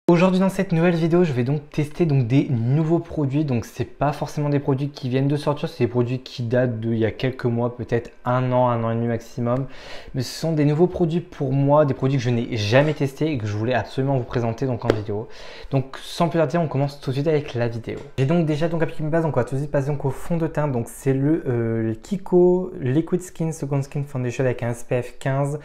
Aujourd'hui dans cette nouvelle vidéo, je vais donc tester des nouveaux produits. Donc c'est pas forcément des produits qui viennent de sortir, c'est des produits qui datent d'il y a quelques mois, peut-être un an et demi maximum. Mais ce sont des nouveaux produits pour moi, des produits que je n'ai jamais testés et que je voulais absolument vous présenter donc en vidéo. Donc sans plus tarder, on commence tout de suite avec la vidéo. J'ai donc déjà appliqué mes bases, donc on va tout de suite passer au fond de teint. Donc c'est le Kiko Liquid Skin Second Skin Foundation avec un SPF 15.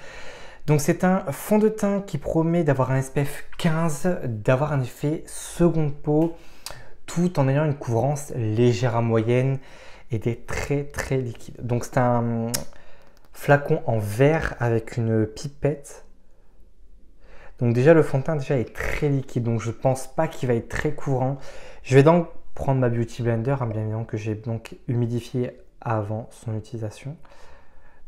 Donc c'est un fond de teint qui promet d'avoir un SPF 15, d'avoir un effet seconde peau, tout en ayant une couvrance légère à moyenne et d'être très liquide. Donc c'est un flacon en verre avec une pipette. Donc déjà le fond de teint est très liquide, donc je pense pas qu'il va être très couvrant. Je vais donc prendre ma Beauty Blender, bien évidemment que j'ai donc humidifié avant son utilisation.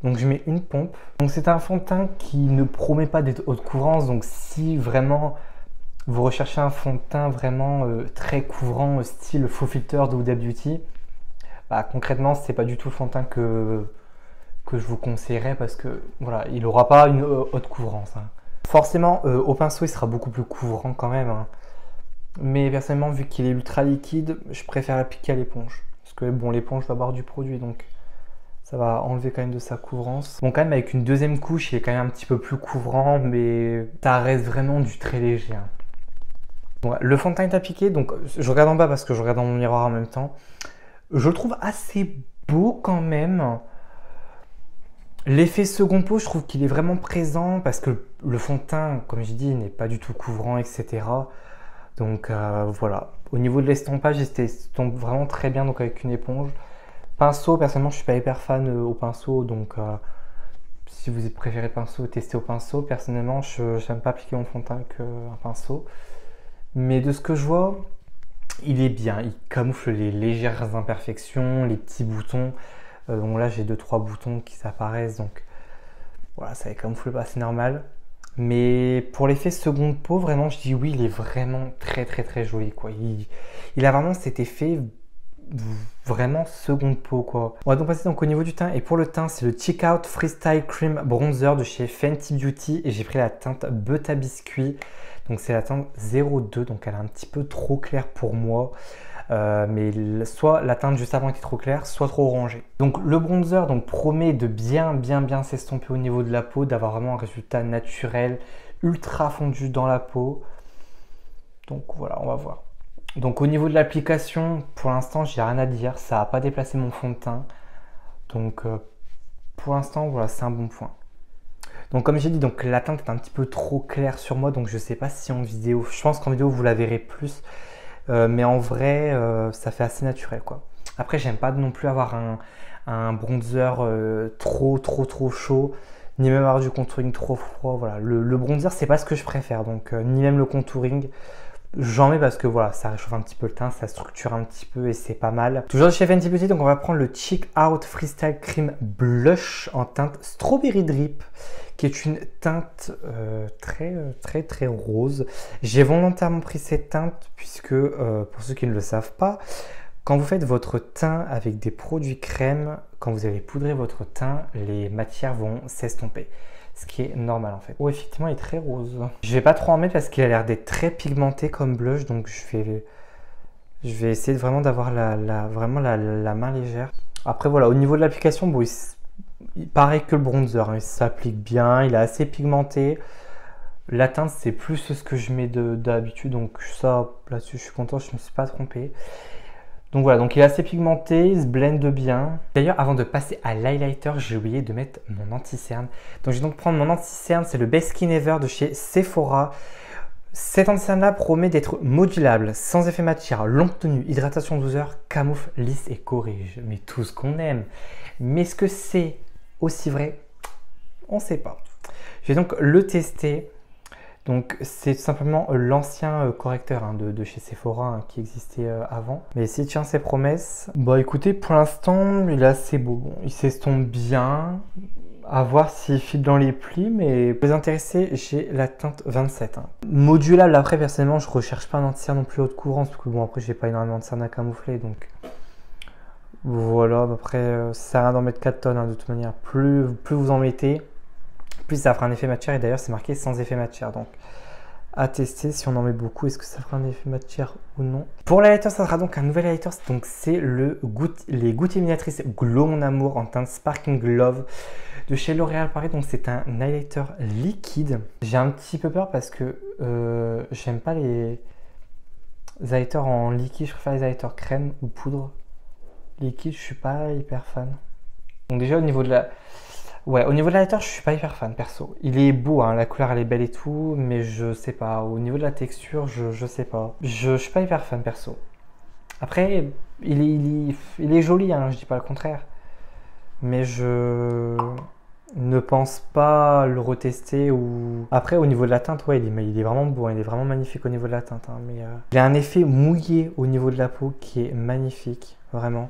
Donc je mets une pompe. Donc c'est un fond de teint qui ne promet pas d'être haute couvrance. Donc si vraiment vous recherchez un fond de teint vraiment très couvrant, style faux filter de Huda Beauty, concrètement c'est pas du tout le fond de teint que je vous conseillerais parce que voilà, il n'aura pas une haute couvrance. Forcément au pinceau il sera beaucoup plus couvrant quand même. Mais personnellement vu qu'il est ultra liquide, je préfère l'appliquer à l'éponge. Parce que bon, l'éponge va boire du produit donc ça va enlever quand même de sa couvrance. Bon, quand même, avec une deuxième couche, il est quand même un petit peu plus couvrant, mais ça reste vraiment du très léger. Bon, le fond de teint est appliqué, donc je regarde en bas parce que je regarde dans mon miroir en même temps. Je le trouve assez beau quand même. L'effet second peau, je trouve qu'il est vraiment présent parce que le fond de teint, comme j'ai dit, n'est pas du tout couvrant, etc. Donc voilà. Au niveau de l'estampage, il s'estompe vraiment très bien donc avec une éponge. Pinceau, personnellement, je suis pas hyper fan au pinceau, donc si vous préférez le pinceau, testez au pinceau. Personnellement, je n'aime pas appliquer mon fond de teint avec un pinceau. Mais de ce que je vois, il est bien. Il camoufle les légères imperfections, les petits boutons. Donc là, j'ai 2-3 boutons qui apparaissent, donc voilà, ça camoufle pas, c'est normal. Mais pour l'effet seconde peau, vraiment, je dis oui, il est vraiment très joli, quoi. Il a vraiment cet effet vraiment seconde peau, quoi. On va donc passer au niveau du teint, et pour le teint c'est le Check Out Freestyle Cream Bronzer de chez Fenty Beauty et j'ai pris la teinte Butter Biscuit, donc c'est la teinte 02, donc elle est un petit peu trop claire pour moi, mais soit la teinte juste avant était trop claire, soit trop orangée. Donc le bronzer donc promet de bien s'estomper au niveau de la peau, d'avoir vraiment un résultat naturel, ultra fondu dans la peau. Donc voilà, on va voir. Donc au niveau de l'application, pour l'instant, j'ai rien à dire. Ça n'a pas déplacé mon fond de teint. Donc pour l'instant, voilà, c'est un bon point. Donc comme j'ai dit, donc la teinte est un petit peu trop claire sur moi. Donc je ne sais pas si en vidéo, je pense qu'en vidéo, vous la verrez plus. Mais en vrai, ça fait assez naturel, quoi. Après, j'aime pas non plus avoir un bronzer trop chaud. Ni même avoir du contouring trop froid. Voilà. Le bronzer, c'est pas ce que je préfère. Donc ni même le contouring. J'en mets parce que voilà, ça réchauffe un petit peu le teint, ça structure un petit peu et c'est pas mal. Toujours de chez Fenty Beauty, donc on va prendre le Check Out Freestyle Cream Blush en teinte Strawberry Drip, qui est une teinte très rose. J'ai volontairement pris cette teinte puisque, pour ceux qui ne le savent pas, quand vous faites votre teint avec des produits crème, quand vous allez poudrer votre teint, les matières vont s'estomper. Ce qui est normal en fait. Oh, effectivement, il est très rose. Je vais pas trop en mettre parce qu'il a l'air d'être très pigmenté comme blush, donc je vais essayer vraiment d'avoir vraiment la main légère. Après voilà, au niveau de l'application, bon, il pareil que le bronzer, il s'applique bien, il est assez pigmenté. La teinte, c'est plus ce que je mets d'habitude, donc ça, là-dessus, je suis content, je ne me suis pas trompé. Donc voilà, donc il est assez pigmenté, il se blende bien. D'ailleurs, avant de passer à l'highlighter, j'ai oublié de mettre mon anti-cerne. Donc je vais donc prendre mon anti-cerne, c'est le Best Skin Ever de chez Sephora. Cet anti-cerne là promet d'être modulable, sans effet matière, longue tenue, hydratation 12 heures, camoufle, lisse et corrige. Mais tout ce qu'on aime. Mais est-ce que c'est aussi vrai? On ne sait pas. Je vais donc le tester. Donc c'est tout simplement l'ancien correcteur de chez Sephora qui existait avant. Mais s'il tient ses promesses, bah écoutez, pour l'instant il est assez beau. Bon, il s'estompe bien, à voir s'il file dans les plis, mais pour les intéressés, j'ai la teinte 27. Modulable, après personnellement je recherche pas un anti-cerne non plus haute courance, parce que bon après j'ai pas énormément de cerne à camoufler, donc voilà, après ça sert à rien d'en mettre 4 tonnes de toute manière. Plus vous en mettez, plus ça fera un effet matière, et d'ailleurs c'est marqué sans effet matière, donc à tester si on en met beaucoup. Est-ce que ça fera un effet matière ou non? Pour l'highlighter, ça sera donc un nouvel highlighter. Donc c'est les gouttes illuminatrices Glow Mon Amour en teinte Sparkling Love de chez L'Oréal Paris. Donc c'est un highlighter liquide. J'ai un petit peu peur parce que j'aime pas les highlighters en liquide. Je préfère les highlighters crème ou poudre. Liquide, je suis pas hyper fan. Donc déjà au niveau de la... Ouais, au niveau de l'highlighter, je suis pas hyper fan perso. Il est beau, hein, la couleur elle est belle et tout, mais je sais pas. Au niveau de la texture, je sais pas. Je suis pas hyper fan perso. Après, il est joli, hein, je dis pas le contraire. Mais je ne pense pas le retester ou... Après, au niveau de la teinte, ouais, il est vraiment beau, hein, il est vraiment magnifique au niveau de la teinte. Hein, mais il a un effet mouillé au niveau de la peau qui est magnifique, vraiment.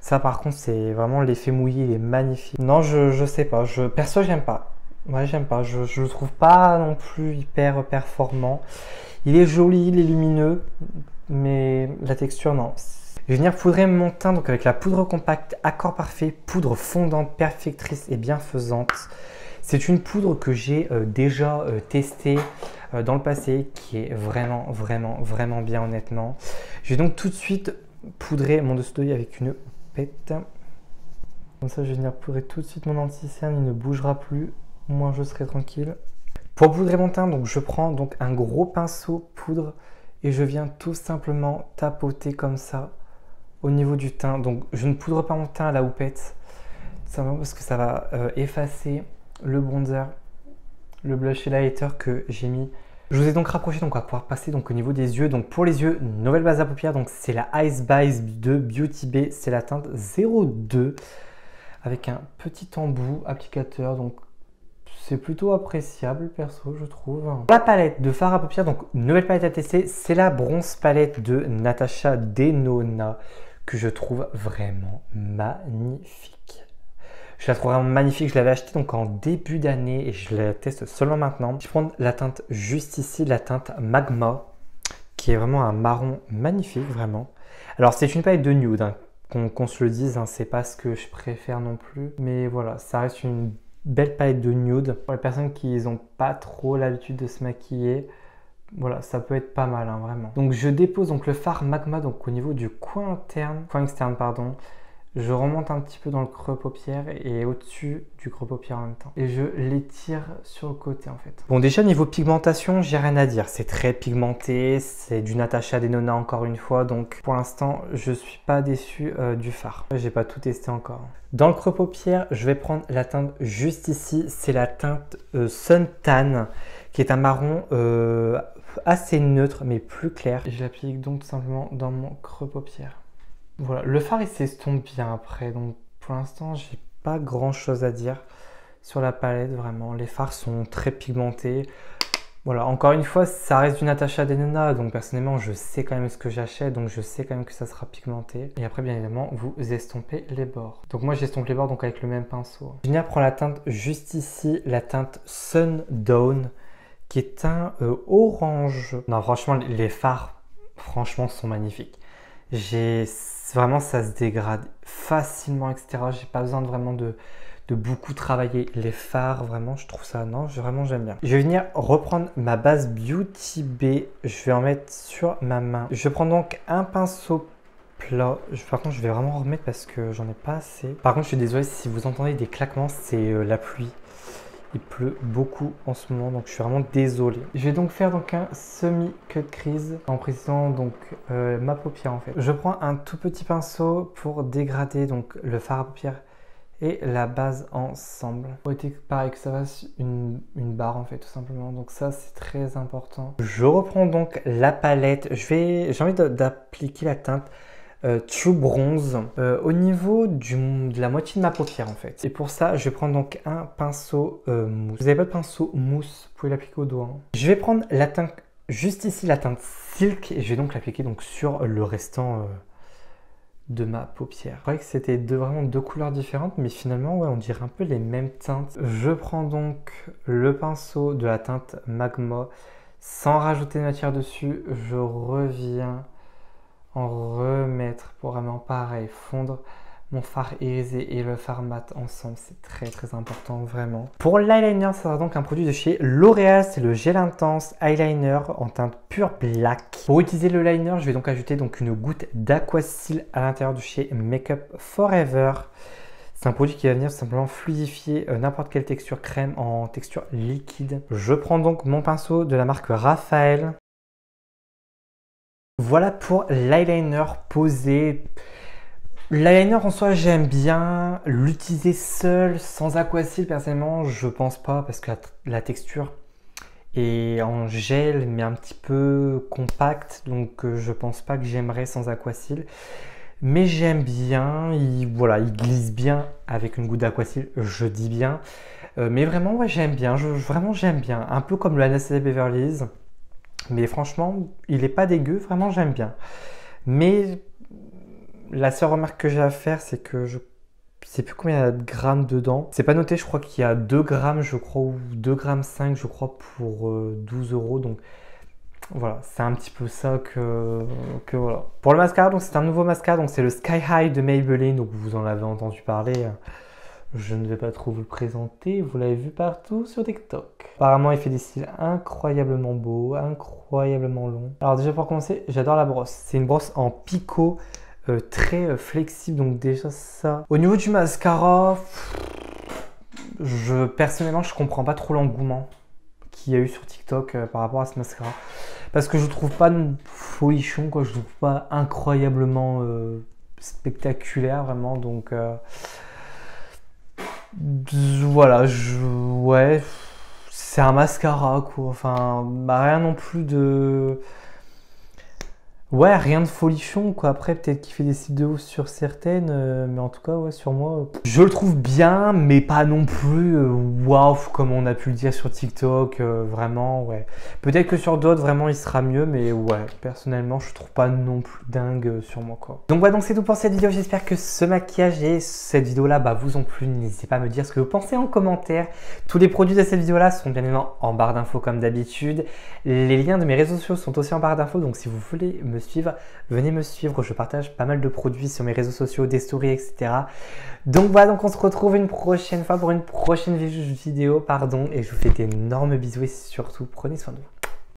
Ça, par contre, c'est vraiment l'effet mouillé, il est magnifique. Non, je sais pas. Perso, j'aime pas. Ouais, j'aime pas. Je le trouve pas non plus hyper performant. Il est joli, il est lumineux, mais la texture, non. Je vais venir poudrer mon teint donc avec la poudre compacte Accord Parfait, poudre fondante, perfectrice et bienfaisante. C'est une poudre que j'ai déjà testée dans le passé, qui est vraiment bien, honnêtement. Je vais donc tout de suite poudrer mon dessous d'œil avec une houppette. Comme ça, je vais venir poudrer tout de suite mon anti-cerne, il ne bougera plus, au moins je serai tranquille. Pour poudrer mon teint, donc, je prends donc un gros pinceau poudre et je viens tout simplement tapoter comme ça au niveau du teint. Donc je ne poudre pas mon teint à la houppette, simplement parce que ça va effacer le bronzer, le blush et l'highlighter que j'ai mis. Je vous ai donc rapproché, donc on va pouvoir passer donc au niveau des yeux. Donc pour les yeux, nouvelle base à paupières, donc c'est la Ice Base de Beauty Bay, c'est la teinte 02 avec un petit embout applicateur, donc c'est plutôt appréciable perso, je trouve. La palette de fard à paupières, donc nouvelle palette à tester, c'est la bronze palette de Natasha Denona que je trouve vraiment magnifique. Je la trouve vraiment magnifique. Je l'avais acheté donc en début d'année et je la teste seulement maintenant. Je prends la teinte juste ici, la teinte Magma, qui est vraiment un marron magnifique, vraiment. Alors c'est une palette de nude, hein, qu'on se le dise, hein, c'est pas ce que je préfère non plus. Mais voilà, ça reste une belle palette de nude. Pour les personnes qui n'ont pas trop l'habitude de se maquiller, voilà, ça peut être pas mal, hein, vraiment. Donc je dépose donc le fard Magma donc au niveau du coin externe, pardon. Je remonte un petit peu dans le creux paupière et au-dessus du creux paupière en même temps. Et je l'étire sur le côté en fait. Bon, déjà niveau pigmentation, j'ai rien à dire. C'est très pigmenté, c'est du Natasha Denona encore une fois. Donc pour l'instant, je suis pas déçu du fard. J'ai pas tout testé encore. Dans le creux paupière, je vais prendre la teinte juste ici. C'est la teinte Sun Tan, qui est un marron assez neutre mais plus clair. Et je l'applique donc tout simplement dans mon creux paupière. Voilà, le fard il s'estompe bien après, donc pour l'instant j'ai pas grand chose à dire sur la palette, vraiment. Les fards sont très pigmentés. Voilà, encore une fois, ça reste du Natasha Denona, donc personnellement je sais quand même ce que j'achète, donc je sais quand même que ça sera pigmenté. Et après bien évidemment, vous estompez les bords. Donc moi j'estompe les bords donc avec le même pinceau. Je viens prendre la teinte juste ici, la teinte Sundown, qui est un orange. Non franchement, les fards, franchement, sont magnifiques. Vraiment, ça se dégrade facilement, etc. J'ai pas besoin de beaucoup travailler les fards. Vraiment, je trouve ça, non, vraiment, j'aime bien. Je vais venir reprendre ma base Beauty Bay. Je vais en mettre sur ma main. Je prends donc un pinceau plat. Par contre, je vais vraiment remettre parce que j'en ai pas assez. Par contre, je suis désolé si vous entendez des claquements, c'est la pluie. Il pleut beaucoup en ce moment, donc je suis vraiment désolé. Je vais donc faire donc un semi-cut crease en précisant donc ma paupière en fait. Je prends un tout petit pinceau pour dégrader donc le fard à paupières et la base ensemble. Pour éviter pareil que ça fasse une barre en fait tout simplement. Donc ça c'est très important. Je reprends donc la palette. J'ai envie d'appliquer la teinte True Bronze au niveau de la moitié de ma paupière en fait. Et pour ça, je vais prendre donc un pinceau mousse. Vous n'avez pas de pinceau mousse, vous pouvez l'appliquer au doigt. Hein. Je vais prendre la teinte, juste ici, la teinte Silk, et je vais donc l'appliquer donc sur le restant de ma paupière. Je croyais que c'était vraiment deux couleurs différentes, mais finalement, ouais, on dirait un peu les mêmes teintes. Je prends donc le pinceau de la teinte Magma, sans rajouter de matière dessus. Je reviens en remettre pour vraiment pareil fondre mon fard irisé et le fard mat ensemble, c'est très important vraiment. Pour l'eyeliner, ça sera donc un produit de chez L'Oréal, c'est le gel intense eyeliner en teinte pure black. Pour utiliser le liner, je vais donc ajouter donc une goutte d'aquasil à l'intérieur de chez Makeup Forever. C'est un produit qui va venir simplement fluidifier n'importe quelle texture crème en texture liquide. Je prends donc mon pinceau de la marque Raphaël. Voilà pour l'eyeliner posé. L'eyeliner en soi, j'aime bien l'utiliser seul, sans aquasil. Personnellement, je pense pas parce que la texture est en gel mais un petit peu compacte. Donc je pense pas que j'aimerais sans aquasil. Mais j'aime bien, voilà, il glisse bien avec une goutte d'aquasil, je dis bien. Mais vraiment, ouais, j'aime bien, vraiment j'aime bien. Un peu comme le Anastasia Beverly Hills. Mais franchement, il n'est pas dégueu, vraiment j'aime bien. Mais la seule remarque que j'ai à faire, c'est que je ne sais plus combien il y a de grammes dedans. C'est pas noté, je crois qu'il y a 2 grammes, je crois, ou 2,5 grammes, je crois, pour 12 €. Donc voilà, c'est un petit peu ça que voilà. Pour le mascara, donc c'est un nouveau mascara, donc c'est le Sky High de Maybelline, donc vous en avez entendu parler. Je ne vais pas trop vous le présenter, vous l'avez vu partout sur TikTok. Apparemment, il fait des styles incroyablement beaux, incroyablement longs. Alors déjà pour commencer, j'adore la brosse. C'est une brosse en picot, très flexible, donc déjà ça. Au niveau du mascara, personnellement, je comprends pas trop l'engouement qu'il y a eu sur TikTok par rapport à ce mascara. Parce que je trouve pas folichon, quoi. Je trouve pas incroyablement spectaculaire, vraiment. Donc voilà, ouais, c'est un mascara, quoi. Enfin, bah, rien non plus de... Ouais, rien de folichon, quoi. Après, peut-être qu'il fait des styles de hausse sur certaines, mais en tout cas, ouais, sur moi, je le trouve bien, mais pas non plus waouh, comme on a pu le dire sur TikTok, vraiment, ouais. Peut-être que sur d'autres, vraiment, il sera mieux, mais ouais, personnellement, je trouve pas non plus dingue sur moi, quoi. Donc, ouais, donc c'est tout pour cette vidéo. J'espère que ce maquillage et cette vidéo-là, bah, vous ont plu. N'hésitez pas à me dire ce que vous pensez en commentaire. Tous les produits de cette vidéo-là sont bien évidemment en barre d'infos, comme d'habitude. Les liens de mes réseaux sociaux sont aussi en barre d'infos, donc si vous voulez me suivre, venez me suivre, je partage pas mal de produits sur mes réseaux sociaux, des stories, etc. Donc voilà, donc on se retrouve une prochaine fois pour une prochaine vidéo, et je vous fais d'énormes bisous et surtout prenez soin de vous.